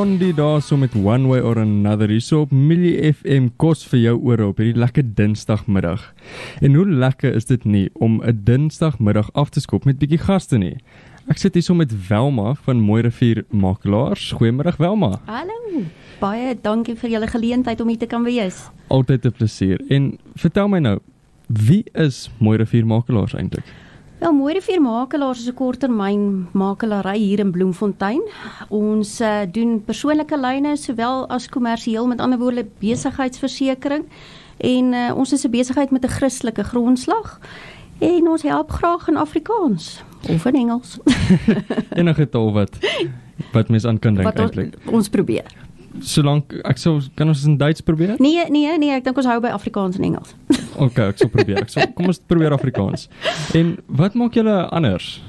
Blondie daar so met One Way or Another hier so op Millie FM kos vir jou ore op hierdie lekker dinsdagmiddag. En hoe lekker is dit nie om 'n dinsdagmiddag af te skop met bietjie gaste nie. Ek sit hier so met Welma van Mooi Rivier Makelaars. Goeiemiddag Welma. Hallo. Baie dankie vir julle geleentheid om hier te kan wees. Altyd 'n plesier. En vertel my nou, wie is Mooi Rivier Makelaars eintlik? Wel, Mooi Rivier Makelaars is 'n korttermyn makelary hier in Bloemfontein. Ons doen persoonlike lyne sowel as kommersieel, met ander woorde besigheidsversekering. En ons is 'n besigheid met 'n Christelike grondslag. En ons help graag in Afrikaans of in Engels. Enige taal wat mens aan kan dink eintlik. Ons probeer. Solank kan ons in Duits probeer? Nee, ek dink ons hou by Afrikaans en Engels. OK, ek sal probeer. Kom ons probeer Afrikaans. En wat maak julle anders?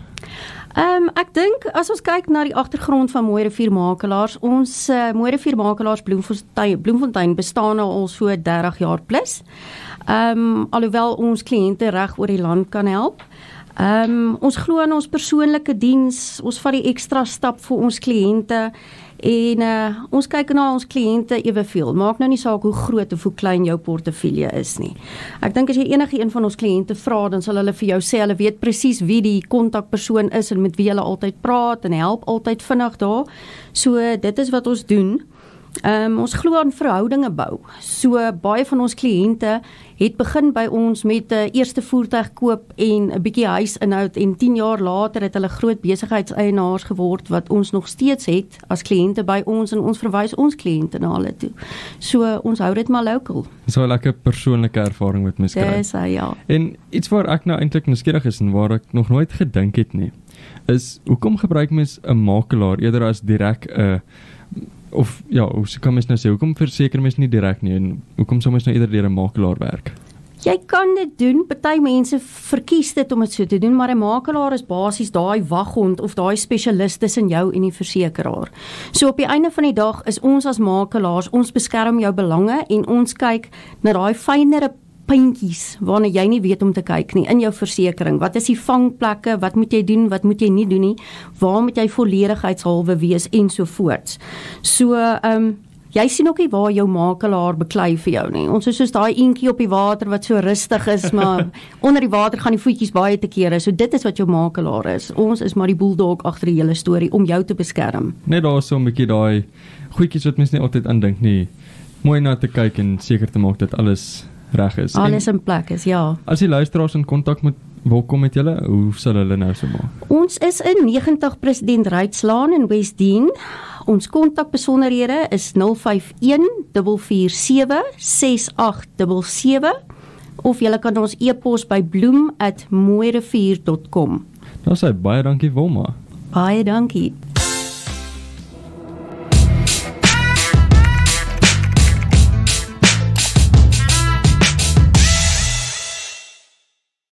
Ek dink as ons kyk na die agtergrond van Mooi Rivier Makelaars, ons Mooi Rivier Makelaars Bloemfontein bestaan al so 30 jaar plus. Alhoewel ons kliënte reg oor die land kan help. Ons glo in ons persoonlike diens, ons vat die ekstra stap vir ons kliënte en ons kyk na ons kliënte eweveel. Maak nou nie saak hoe groot of hoe klein jou portefeulje is nie. Ek dink as jy enige een van ons kliënte vra, dan sal hulle vir jou sê, hulle weet presies wie die kontakpersoon is en met wie hulle altyd praat en help altyd vinnig daar. So dit is wat ons doen. Ons glo aan verhoudinge bou. So baie van ons kliënte het begin by ons met 'n eerste voertuig koop en 'n bietjie huisinhoud en 10 jaar later het hulle groot besigheidseienaars geword wat ons nog steeds het as kliënte by ons en ons verwys ons kliënte na hulle toe. So ons hou dit maar local. Dis 'n lekker persoonlike ervaring met mens kry. Dis ja. En iets waar ek nou eintlik nuuskierig is en waar ek nog nooit gedink het nie, is hoekom gebruik mens 'n makelaar eerder as direk 'n of ja, hoe kan mens nou sê, hoekom verseker mens nie direk nie en hoekom sou mens nou eerder deur 'n makelaar werk? Jy kan dit doen, party mense verkies dit om dit so te doen, maar 'n makelaar is basies daai waghond of daai spesialis tussen jou en die versekeraar. So op die einde van die dag is ons as makelaars, ons beskerm jou belange en ons kyk na daai fynere puntjies waarna jy nie weet om te kyk nie in jou versekering. Wat is die vangplekke? Wat moet jy doen? Wat moet jy nie doen nie? Waar moet jy volledigheidshalwe wees ensovoorts. So, jy sien ook nie waar jou makelaar beklei vir jou nie. Ons is soos daai eentjie op die water wat so rustig is, maar onder die water gaan die voetjies baie te kere. So dit is wat jou makelaar is. Ons is maar die bulldog agter die hele storie om jou te beskerm. Net daar so 'n bietjie daai goedjies wat mens nie altyd aandink nie. Mooi na te kyk en seker te maak dat alles reg is. Alles in plek is, ja. As die luisteraars in kontak wil kom met julle, hoe sal hulle nou so maak? Ons is in 90 President Rydslaan in Westdene. Ons kontakbesonderhede is 051 447 6877 of julle kan ons e-pos by bloem@mooirivier.com. Nou sê baie dankie Wilma. Baie dankie.